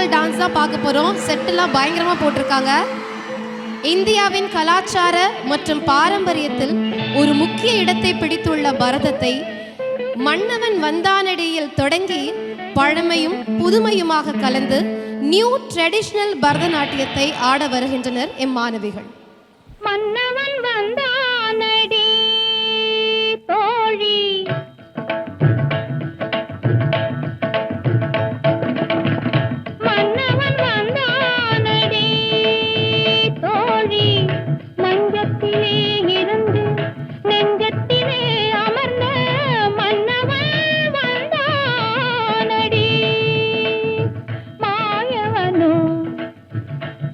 Classical dance தான் பார்க்க போகிறோம். செட்டெல்லாம் பயங்கரமாக போட்டிருக்காங்க. இந்தியாவின் கலாச்சார மற்றும் பாரம்பரியத்தில் ஒரு முக்கிய இடத்தை பிடித்துள்ள பரதத்தை மன்னவன் வந்தானடியில் தொடங்கி பழமையும் புதுமையுமாக கலந்து நியூ ட்ரெடிஷனல் பரதநாட்டியத்தை ஆட வருகின்றனர் மாணவிகள். மன்னவன் வந்தானடி தோழி, மன்னவன் வந்தானடி தோழி, மஞ்சத்திலே இருந்து நெஞ்சத்திலே அமர்ந்த மன்னவன் வந்தானடி. மாயவனோ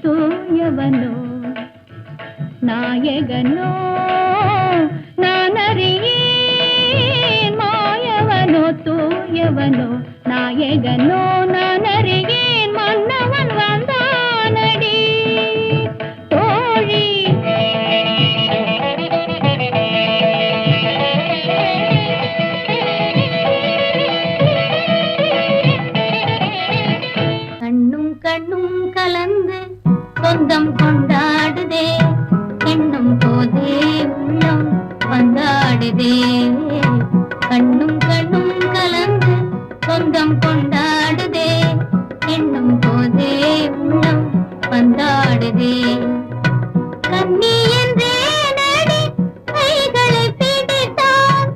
தூயவனோ நாயகனோ நான் அறியேன், மாயவனோ தூயவனோ நாயகனோ நான் அறியேன், மன்னவன் வந்தானடி தோழி. கண்ணும் கண்ணும் கலந்து சொந்தம் கொண்டாடுதே, எண்ணும் போதே உள்ளம் வந்தாடுதே. கண்ணும் கண்ணும் கலந்து சொந்தம் கொண்டாடுதே, எண்ணும் போதே உள்ளம் வந்தாடுதே. கண்ணி என்றே நடி கைகளை பிடித்தான்,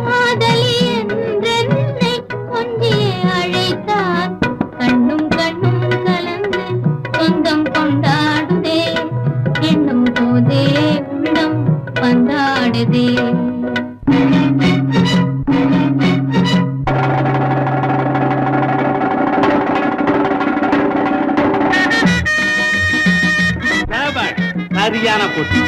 காதலி என்றென்னை கொஞ்சியே அழைத்தான். கண்ணும் கண்ணும் கலந்து சொந்தம் கொண்டாடுதே, எண்ணும் போதே உள்ளம் வந்தாடுதே. சரியான போட்டி.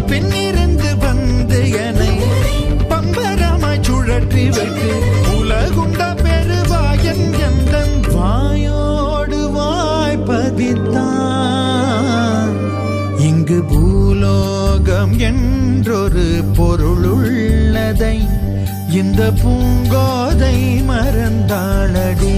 பெண்ணிருந்து வந்து என்னை பொருளுள்ளதை இந்த பூங்கோதை மறந்தாளடே.